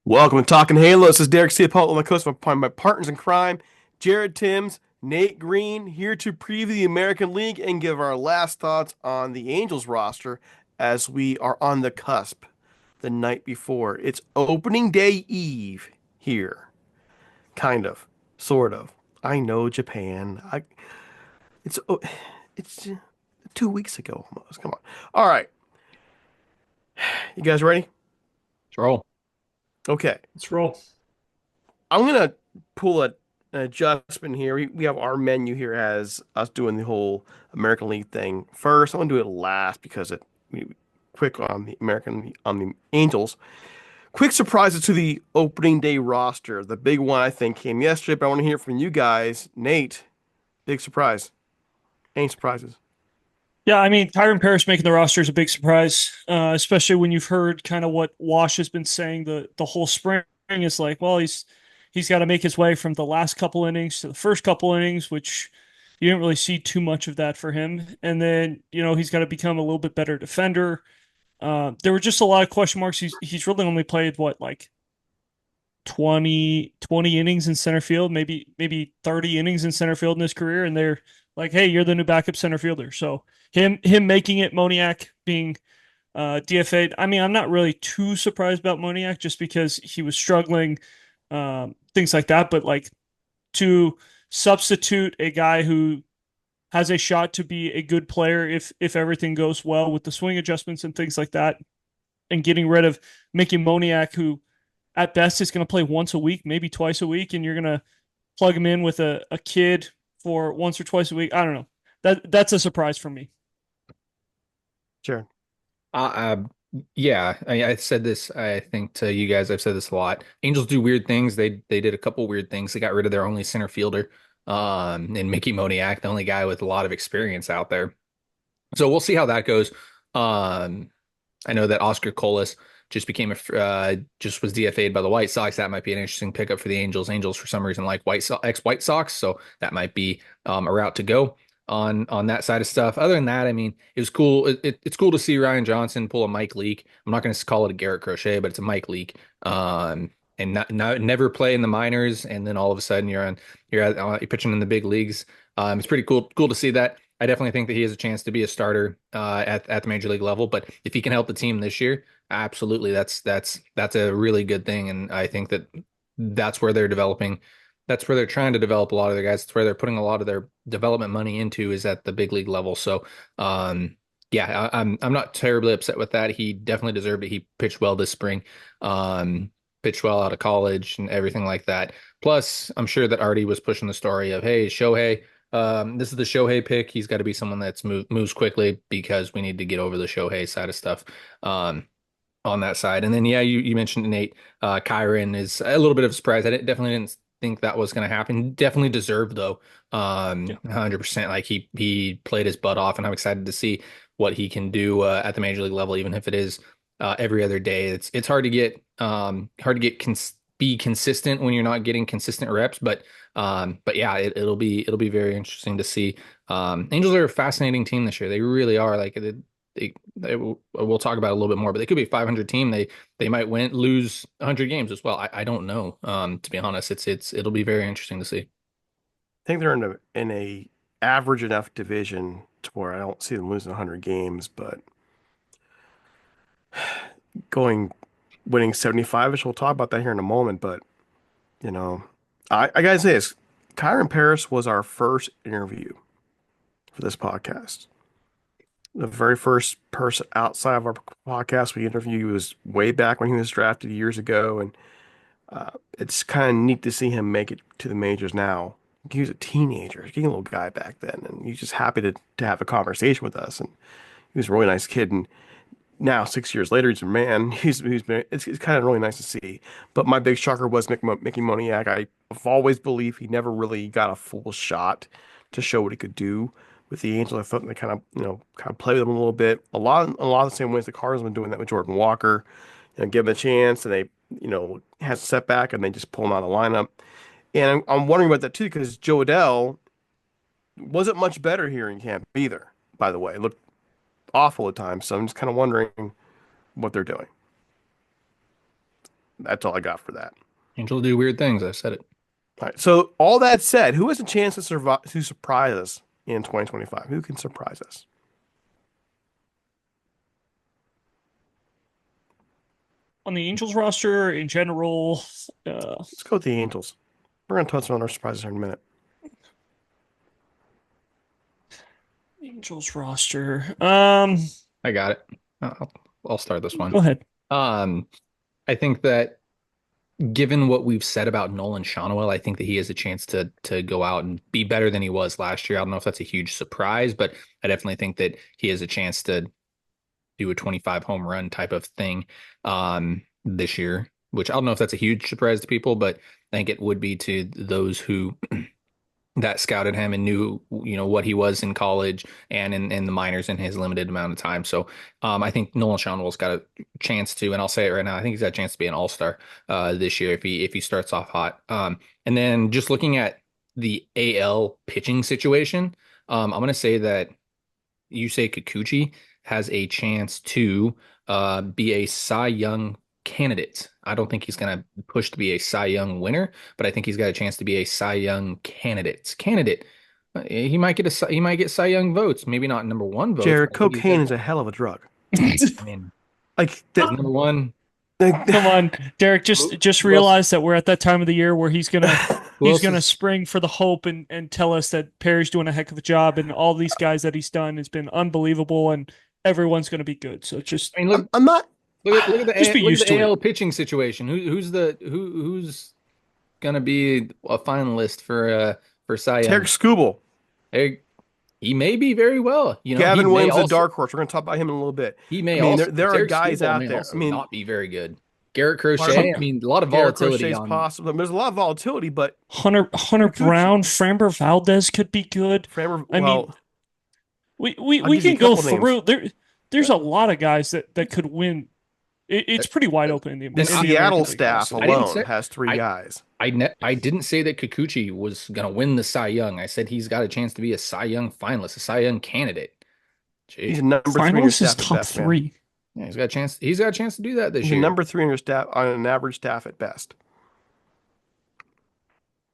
Welcome to Talking Halo. This is Derek Ciapola, my co-host, my partners in crime, Jared Timms, Nate Green, here to preview the American League and give our last thoughts on the Angels roster as we are on the cusp the night before. It's opening day eve here. Kind of. Sort of. I know Japan. It's it's 2 weeks ago almost. Come on. All right. You guys ready? Let's roll. Okay. Let's roll. I'm gonna pull an adjustment here. We have our menu here as us doing the whole American League thing first. I'm gonna do it last because quick on the Angels. Quick surprises to the opening day roster. The big one I think came yesterday, but I want to hear from you guys. Nate, big surprise. Any surprises? Yeah, I mean, Kyron Paris making the roster is a big surprise, especially when you've heard kind of what Wash has been saying the whole spring. Is like, well, he's got to make his way from the last couple innings to the first couple innings, which you didn't really see too much of that for him. And then, he's got to become a little bit better defender. There were just a lot of question marks. He's really only played what, like 20 innings in center field, maybe 30 innings in center field in his career, and they're like, "Hey, you're the new backup center fielder." So him making it, Moniak being DFA'd. I mean, I'm not really too surprised about Moniak just because he was struggling, things like that. But like to substitute a guy who has a shot to be a good player if everything goes well with the swing adjustments and things like that, and getting rid of Mickey Moniak, who at best is going to play once a week, maybe twice a week, and you're going to plug him in with a kid for once or twice a week. I don't know. That's a surprise for me. Sure. Uh, yeah, I said this, I think, to you guys. I've said this a lot. Angels do weird things. They did a couple weird things. They got rid of their only center fielder, and Mickey Moniak, the only guy with a lot of experience out there. So we'll see how that goes. Um, I know that Oscar Colas just was DFA'd by the White Sox. That might be an interesting pickup for the Angels. Angels for some reason like ex-White Sox, so that might be a route to go on that side of stuff. Other than that, I mean, it was cool. It's cool to see Ryan Johnson pull a Mike Leake. I'm not going to call it a Garrett Crochet, but it's a Mike Leake. And never play in the minors, and then all of a sudden you're pitching in the big leagues. It's pretty cool to see that. I definitely think that he has a chance to be a starter at the major league level. But if he can help the team this year, absolutely, that's a really good thing. And I think that that's where they're developing. That's where they're trying to develop a lot of their guys. That's where they're putting a lot of their development money into is at the big league level. So, yeah, I'm not terribly upset with that. He definitely deserved it. He pitched well this spring. Pitched well out of college and everything like that. Plus, I'm sure that Artie was pushing the story of, hey, Shohei. This is the Shohei pick. He's got to be someone that's moves quickly because we need to get over the Shohei side of stuff on that side. And then, yeah, you mentioned Nate. Kyron is a little bit of a surprise. Definitely didn't think that was going to happen. Definitely deserved though. Yeah. 100%. Like he played his butt off, and I'm excited to see what he can do at the major league level, even if it is every other day. It's be consistent when you're not getting consistent reps, but yeah, it'll be very interesting to see. Angels are a fascinating team this year. They really are. Like we'll talk about it a little bit more, but they could be a 500 team. They might lose 100 games as well. I don't know. To be honest, it'll be very interesting to see. I think they're in a average enough division to where I don't see them losing 100 games, but going winning 75ish. We'll talk about that here in a moment, but you know, I gotta say this. Kyron Paris was our first interview for this podcast. The very first person outside of our podcast we interviewed was way back when he was drafted years ago, and it's kind of neat to see him make it to the majors now. He was a teenager, he was a little guy back then, and he's just happy to have a conversation with us. And he was a really nice kid. And now 6 years later, he's a man. He's been. It's kind of really nice to see. But my big shocker was Mickey Moniak. I've always believed he never really got a full shot to show what he could do with the Angels. I thought they kind of play with him a little bit. A lot of the same ways the Cardinals have been doing that with Jordan Walker. Give him a chance, and they has a setback, and they just pull him out of the lineup. And I'm wondering about that too because Joe Adell wasn't much better here in camp either. By the way, looked awful at times. So I'm just kind of wondering what they're doing. That's all I got for that. Angels do weird things. I said it. All right. So all that said, who has a chance to surprise us in 2025? Who can surprise us? On the Angels roster in general, Let's go with the Angels. We're gonna touch on our surprises here in a minute. Angels roster. I got it. I'll start this one. Go ahead. Um, I think that given what we've said about Nolan Shonwell, I think that he has a chance to go out and be better than he was last year. I don't know if that's a huge surprise, but I definitely think that he has a chance to do a 25 home run type of thing this year, which I don't know if that's a huge surprise to people, but I think it would be to those who that scouted him and knew, what he was in college and in the minors in his limited amount of time. So I think Nolan Shonwell's got a chance to, and I'll say it right now, I think he's got a chance to be an all-star this year if he starts off hot. And then just looking at the AL pitching situation, I'm going to say that you say Kikuchi has a chance to be a Cy Young candidate. I don't think he's going to push to be a Cy Young winner, but I think he's got a chance to be a Cy Young candidate. He might get Cy Young votes, maybe not number one votes, Jared, but I think he's cocaine got. is a hell of a drug. I mean, Like he's number one. Come on, Derek. Just Who else? realize that we're at that time of the year where he's gonna Who he's else gonna is? spring for the hope and tell us that Perry's doing a heck of a job and all these guys that he's done has been unbelievable and everyone's gonna be good. So just I mean, I'm not. just be look at used the to it. AL pitching situation. Who's gonna be a finalist for Cy Derek Young? Scooble. Hey, he may be very well. He Gavin may Williams, the also dark horse. We're going to talk about him in a little bit. he I may mean, also there are Derek guys Ciapola out may there. I also mean, not be very good. Garrett pardon? Crochet, I mean, a lot of Garrett volatility Crochet's on. possible. There's a lot of volatility, but Hunter Kikuchi, Brown, Framber Valdez could be good. Framber, I mean, well, we I'll we give you a can go couple names. through there. There's a lot of guys that could win. It's pretty wide open in The in the American Seattle League, staff honestly. I didn't alone say has three I guys. I didn't say that Kikuchi was gonna win the Cy Young. I said he's got a chance to be a Cy Young finalist, a Cy Young candidate. He's Gee, a number three on your Finalist is staff at top best, man. three. yeah, he's got a chance. He's got a chance to do that this He's a year. number three on your staff on an average staff at best.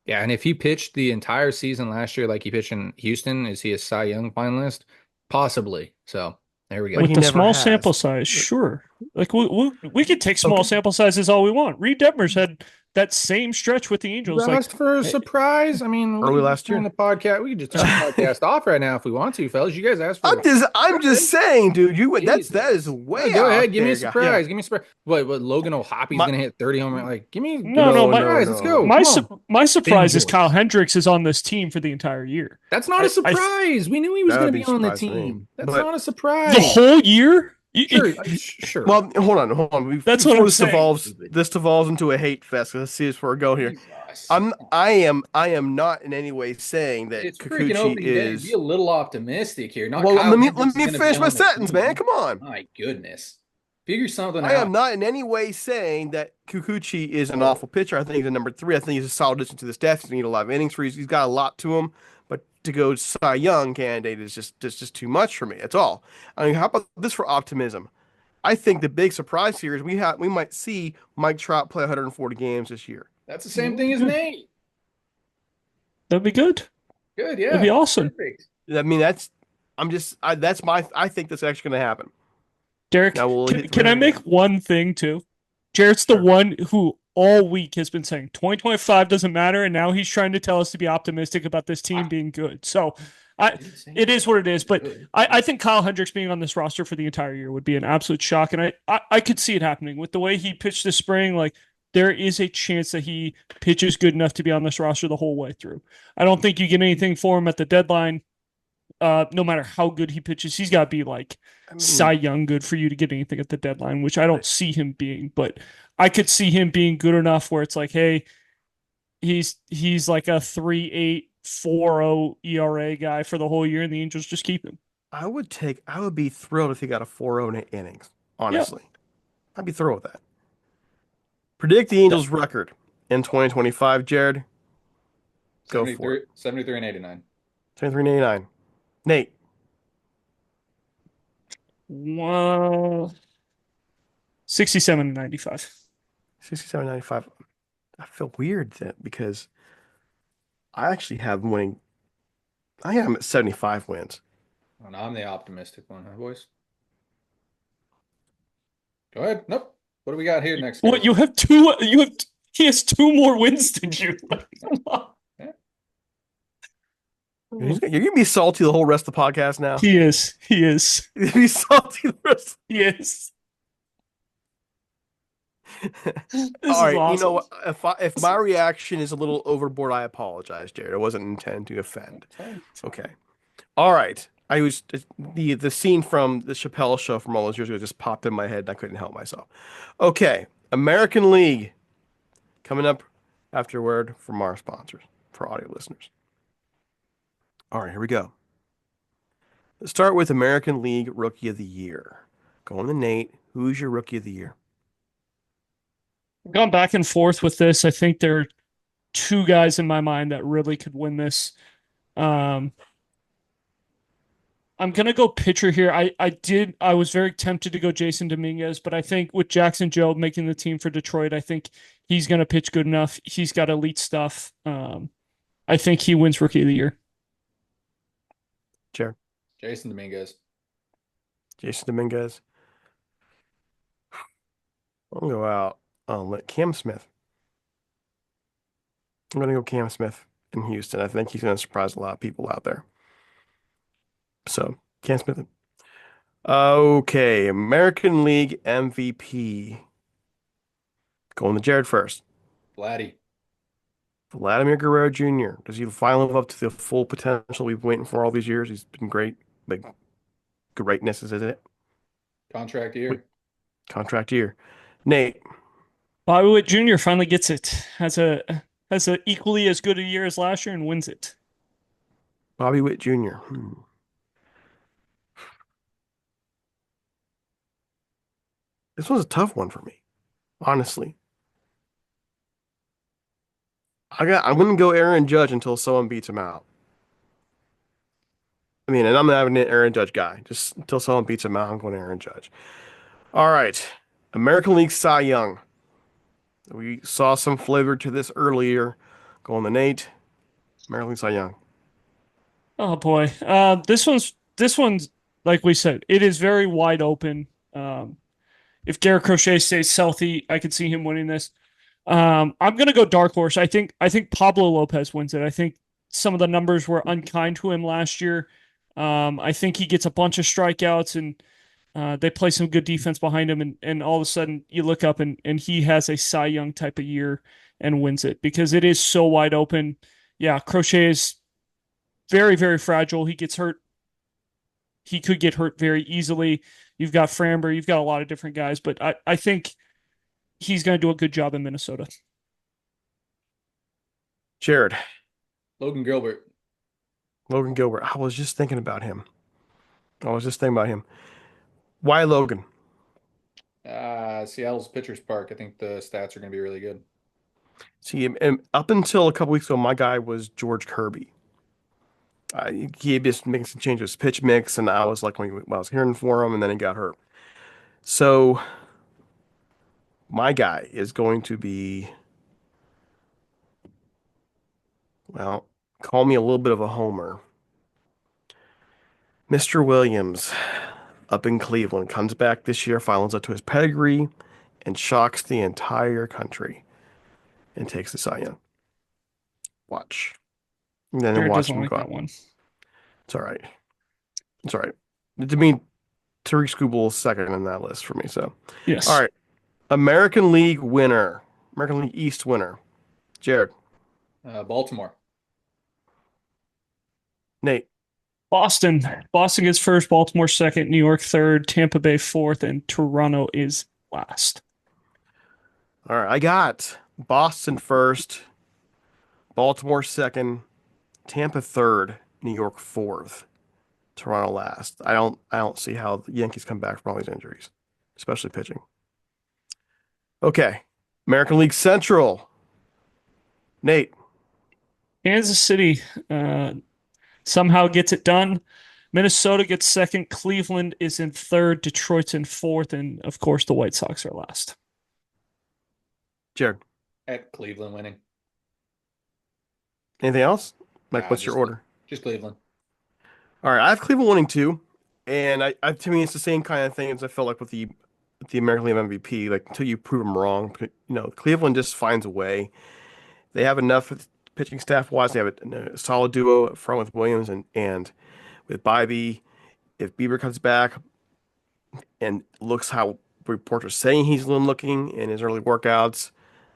Yeah, and if he pitched the entire season last year like he pitched in Houston, is he a Cy Young finalist? Possibly. So there we But go. With he the never small sample has. size, sure. Like we could take small Okay. sample sizes all we want. Reed Detmers had that same stretch with the You Angels. Like asked for a eh, surprise. I mean, we Early could just last turn year. the podcast. We could just turn the podcast off right now if we want to, fellas. You guys asked for I'm a just I'm just surprise. saying, dude. That is Jesus. way Go ahead, out give me a there, guy. Yeah. surprise. Give me a surprise. What Logan O'Hoppy's My gonna hit 30 home run? Like, give me a no, no my no surprise. Let's no go. no. my Come on. my Fan surprise is Kyle voice. Hendricks is on this team for the entire year. That's not a I surprise. We knew he was That would gonna be be a on the surprise to me. team. That's But not a the surprise. whole year. Sure, sure. well, hold on. That's what Before I'm saying. this devolves into a hate fest. Let's see where we go here. Jesus. I am not in any way saying that It's freaking Kikuchi opening day. Be is. a little optimistic here. Not Well, Kyle let Hendricks is me going to be finish my on the sentence, man. team. Come on. My goodness. Figure something I out. am not in any way saying that Kikuchi is an awful pitcher. I think he's a number three. I think he's a solid addition to the staff. He's going to need a lot of innings for. He's got a lot to him. But to go Cy Young candidate is just too much for me. That's all. I mean, how about this for optimism? I think the big surprise here is we might see Mike Trout play 140 games this year. That's the That same would be thing as good. Nate. That'd be good. Good, That'd be yeah. awesome. Perfect. I mean, I think that's actually going to happen. Derek, Now we'll hit can I make one thing too? Jared's the Sure. one who all week has been saying 2025 doesn't matter, and now he's trying to tell us to be optimistic about this team being good. So it is what it is. But I think Kyle Hendricks being on this roster for the entire year would be an absolute shock. And I could see it happening with the way he pitched this spring. Like there is a chance that he pitches good enough to be on this roster the whole way through. I don't think you get anything for him at the deadline. No matter how good he pitches, he's got to be like I Cy mean, Young good for you to get anything at the deadline, which I don't see him being, but I could see him being good enough where it's like, hey, he's like a 3.840 ERA guy for the whole year, and the Angels just keep him. I would be thrilled if he got a 4-0 in innings. Yeah. Honestly, I'd be thrilled with that. Predict the Angels' record in 2025, Jared. Go for it. 73 and 89. 73-89. Nate, Well, 67 and 95. 67, 95. I feel weird that because I actually have him winning. I have him at 75 wins. Oh, no, I'm the optimistic one, huh, boys? Go ahead. Nope. What do we got here next, What guys? you have two? You have he has two more wins than you. Yeah. You're gonna be salty the whole rest of the podcast now. He is. He is. You're gonna be salty the rest. He is. This All is right, you know awesome. what? If my reaction is a little overboard, I apologize, Jared. I wasn't intending to offend. It's fine. It's fine. Okay. All right. I was the scene from the Chappelle show from all those years ago just popped in my head and I couldn't help myself. Okay. American League coming up after a word from our sponsors for audio listeners. All right, here we go. Let's start with American League Rookie of the Year. Going to Nate. Who's your Rookie of the Year? I've gone back and forth with this. I think there are two guys in my mind that really could win this. Um, I'm gonna go pitcher here. I was very tempted to go Jason Dominguez, but I think with Jackson Jobe making the team for Detroit, I think he's gonna pitch good enough. He's got elite stuff. I think he wins Rookie of the Year. Jared. Jason Dominguez. Jason Dominguez. I'll go out. I'll let Cam Smith. I'm going to go Cam Smith in Houston. I think he's going to surprise a lot of people out there. So, Cam Smith. Okay, American League MVP. Going to Jared first. Vladdy. Vladimir Guerrero Jr. Does he finally live up to the full potential we've been waiting for all these years? He's been great. Like, greatness is it? Contract year. Contract year. Nate. Bobby Witt Jr. finally gets it. Has a equally as good a year as last year and wins it. Bobby Witt Jr. This was a tough one for me, honestly. I'm gonna go Aaron Judge until someone beats him out. I mean, and I'm not an Aaron Judge guy. Just until someone beats him out, I'm going Aaron Judge. All right. American League Cy Young. We saw some flavor to this earlier. Going to Nate. American League Cy Young. Oh boy. This one's like we said, it is very wide open. If Derek Crochet stays healthy, I could see him winning this. I'm gonna go dark horse. I think Pablo Lopez wins it. I think some of the numbers were unkind to him last year. I think he gets a bunch of strikeouts and they play some good defense behind him, and all of a sudden you look up and he has a Cy Young type of year and wins it because it is so wide open. Yeah, Crochet is very, very fragile. He gets hurt. He could get hurt very easily. You've got Framber, you've got a lot of different guys, but I think he's going to do a good job in Minnesota. Jared. Logan Gilbert. Logan Gilbert. I was just thinking about him. Why Logan? Seattle's pitcher's park. I think the stats are going to be really good. See, and up until a couple weeks ago, my guy was George Kirby. He had just making some changes, pitch mix, and I was like, when I was hearing for him, and then he got hurt. So my guy is going to be, well, call me a little bit of a homer. Mr. Williams up in Cleveland comes back this year, finds up to his pedigree, and shocks the entire country and takes the Cy Young. Watch. And then Jared watch doesn't him like go that out. one. It's all right. It's all right. To me, Tariq Skubal's second in that list for me. So, Yes. all right. American League winner. American League East winner. Jared. Baltimore. Nate. Boston. Boston gets first, Baltimore second, New York third, Tampa Bay fourth, and Toronto is last. All right. I got Boston first, Baltimore second, Tampa third, New York fourth, Toronto last. I don't see how the Yankees come back from all these injuries, especially pitching. Okay. American League Central. Nate. Kansas City somehow gets it done. Minnesota gets second. Cleveland is in third. Detroit's in fourth. And of course, the White Sox are last. Jared, At Cleveland winning. anything else? Like, Nah, what's your order? just Cleveland. All right, I have Cleveland winning too, and to me it's the same kind of thing as I felt like with the American League MVP. Like until you prove them wrong, Cleveland just finds a way. They have enough pitching staff wise. They have a solid duo up front with Williams and with Bybee. If Bieber comes back and looks how reports are saying he's looking in his early workouts,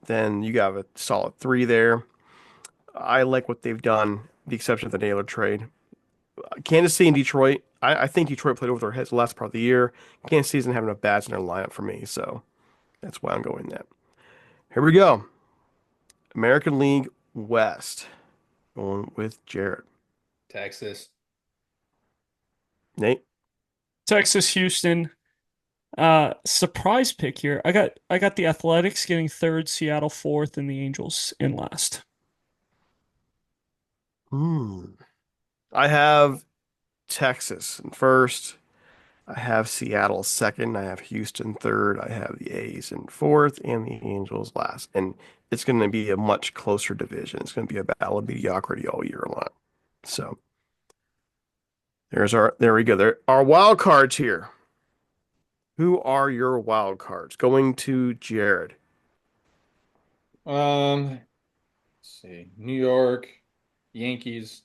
then you got a solid three there. I like what they've done, the exception of the Naylor trade. Kansas City and Detroit. I think Detroit played over their heads the last part of the year. Kansas City doesn't have enough bats in their lineup for me, so that's why I'm going that. Here we go. American League West. Going with Jared. Texas. Nate. Texas, Houston. Surprise pick here. I got the Athletics getting third, Seattle fourth, and the Angels in last. Hmm. I have Texas in first. I have Seattle second. I have Houston third. I have the A's in fourth and the Angels last. And it's going to be a much closer division. It's going to be a battle of mediocrity all year long. So there we go. There are wild cards here. Who are your wild cards? Going to Jared. Let's see. New York, Yankees.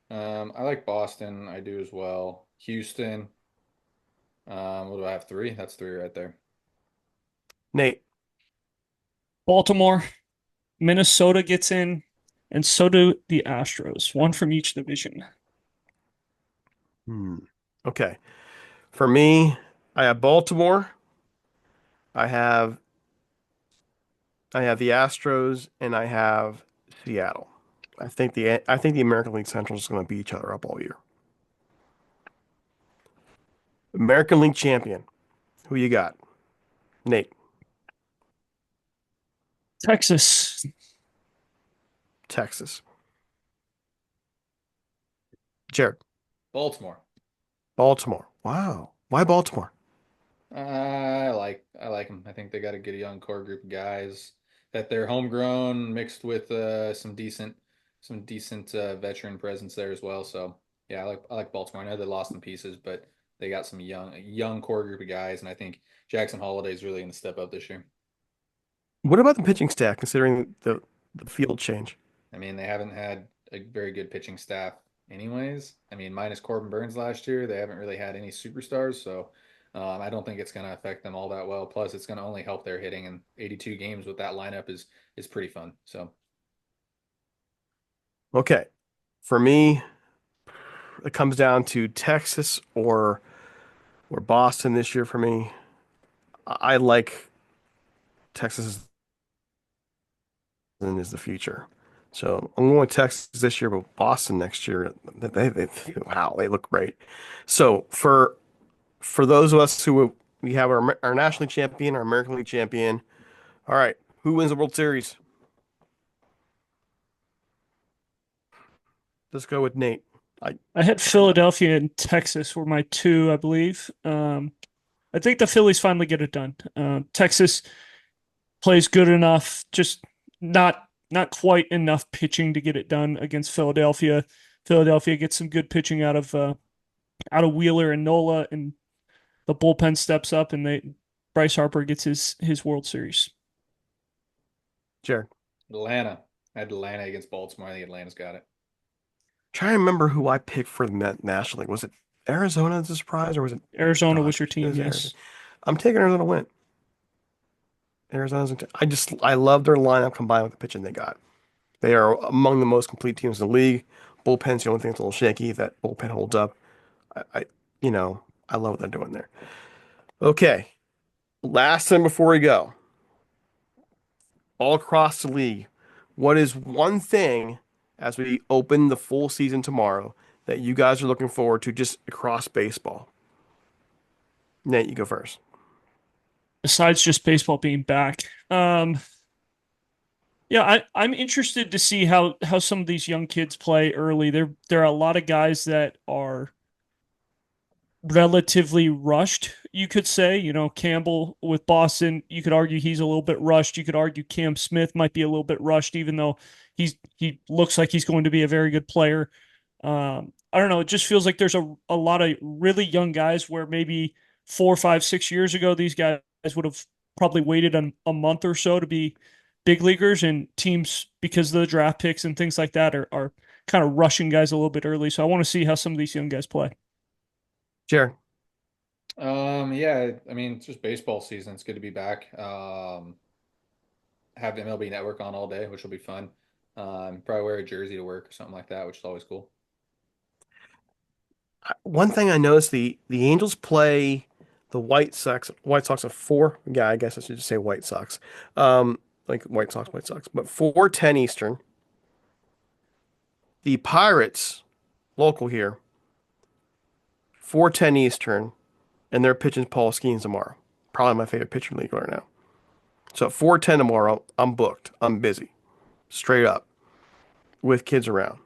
I like Boston. I do as well. Houston. What do I have? Three? That's three right there. Nate. Baltimore, Minnesota gets in, and so do the Astros. One from each division. Hmm. Okay. For me, I have Baltimore. I have I have the Astros and I have Seattle. I think the American League Central is going to beat each other up all year. American League champion. Who you got? Nate. Texas, Texas. Jared. Baltimore. Baltimore. Wow. Why Baltimore? I like them. I think they got a good young core group of guys that they're homegrown mixed with some decent veteran presence there as well. So yeah, I like Baltimore. I know they lost some pieces, but they got some young core group of guys, and I think Jackson Holiday is really going to step up this year. What about the pitching staff considering the field change? I mean, they haven't had a very good pitching staff anyways. I mean, minus Corbin Burns last year, they haven't really had any superstars, so I don't think it's going to affect them all that well. Plus, it's going to only help their hitting, and 82 games with that lineup is pretty fun. So Okay. For me, it comes down to Texas or Boston this year for me. I like Texas is the future. So I'm going with Texas this year, but Boston next year. Wow, they look great. So for those of us who we have our National League champion, our American League champion. All right, who wins the World Series? Let's go with Nate. I had Philadelphia and Texas were my two, I believe. I think the Phillies finally get it done. Texas plays good enough, just not quite enough pitching to get it done against Philadelphia. Philadelphia gets some good pitching out of Wheeler and Nola, and the bullpen steps up, and they Bryce Harper gets his World Series. Jared. Atlanta. I had Atlanta against Baltimore. I think Atlanta's got it. Trying to remember who I picked for the National League. Was it Arizona as a surprise or was it Arizona was your Dodgers? It team, was Arizona. yes. I'm taking Arizona to win. I love their lineup combined with the pitching they got. They are among the most complete teams in the league. Bullpen's the only thing that's a little shaky. If that bullpen holds up, I I love what they're doing there. Okay, last thing before we go, all across the league, what is one thing as we open the full season tomorrow that you guys are looking forward to just across baseball? Nate, you go first. Besides just baseball being back, yeah, I'm interested to see how some of these young kids play early. There are a lot of guys that are relatively rushed, you could say. You know, Campbell with Boston, you could argue he's a little bit rushed. You could argue Cam Smith might be a little bit rushed, even though he looks like he's going to be a very good player. I don't know. It just feels like there's a lot of really young guys where maybe 4, 5, 6 years ago, these guys would have probably waited a month or so to be big leaguers, and teams, because of the draft picks and things like that, are kind of rushing guys a little bit early. So I want to see how some of these young guys play. Jared. Yeah, I mean, it's just baseball season. It's good to be back. Have the MLB Network on all day, which will be fun. Probably wear a jersey to work or something like that, which is always cool. One thing I noticed, the Angels play the White Sox. White Sox at four. Yeah, I guess I should just say White Sox. Like White Sox, but 4:10 Eastern. The Pirates, local here, 4:10 Eastern, and they're pitching Paul Skeens tomorrow. Probably my favorite pitcher in the league right now. So at 4:10 tomorrow, I'm booked. I'm busy. Straight up. With kids around.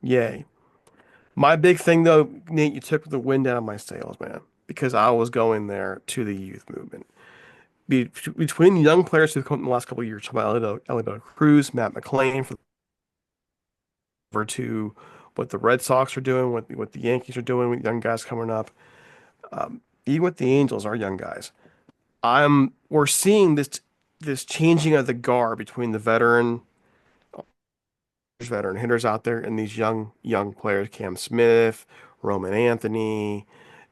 Yay. My big thing though, Nate, you took the wind out of my sails, man, because I was going there to the youth movement. Between the young players who've come in the last couple of years, Elibel Cruz, Matt McClain, for to what the Red Sox are doing, what the Yankees are doing with young guys coming up, even with the Angels, our young guys. We're seeing this changing of the guard between the veteran hitters out there and these young players, Cam Smith, Roman Anthony,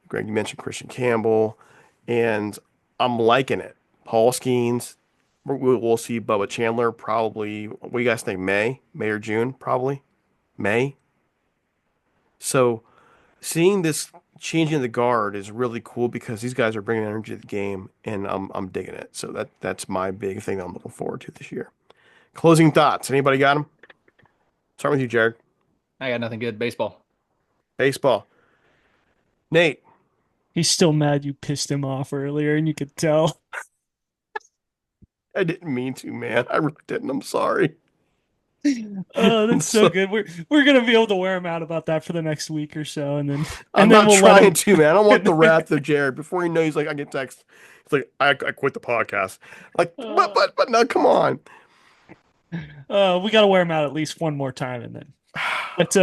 Greg, you mentioned Christian Campbell, and I'm liking it. Paul Skeens, we'll see Bubba Chandler probably. What do you guys think? May or June? Probably May. So seeing this changing of the guard is really cool because these guys are bringing energy to the game, and I'm digging it. So that's my big thing that I'm looking forward to this year. Closing thoughts. Anybody got them? Start with you, Jared. I got nothing good. Baseball. Baseball. Nate. He's still mad you pissed him off earlier, and you could tell. I didn't mean to, man. I really didn't. I'm sorry. Oh, I'm that's so so, good. We're gonna be able to wear him out about that for the next week or so, and then I'm not we'll let trying him. to, man. I don't want the wrath of Jared. Before you know, he's like, I get text. It's like, I quit the podcast. Like, but, uh, but, but no, come on. we got to wear him out at least one more time, and then. But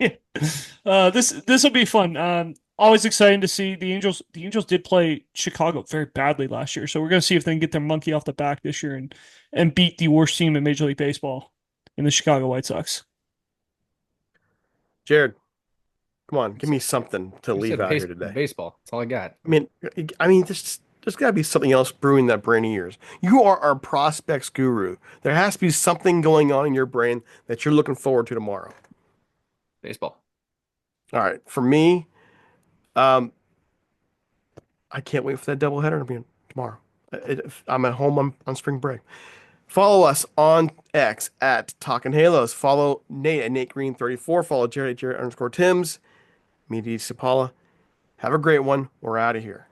yeah. This will be fun. Always exciting to see the Angels. The Angels did play Chicago very badly last year, so we're gonna see if they can get their monkey off the back this year and beat the worst team in Major League Baseball in the Chicago White Sox. Jared, come on, give me something to I leave said out here today. baseball. That's all I got. I mean, there's got to be something else brewing that brain of yours. You are our prospects guru. There has to be something going on in your brain that you're looking forward to tomorrow. Baseball. All right, for me, um, I can't wait for that doubleheader to be tomorrow. I'm at home on spring break. Follow us on X at Talking Halos. Follow Nate at Nate Green 34. Follow Jared at Jared underscore Tims. Me, Derek Ciapola. Have a great one. We're out of here.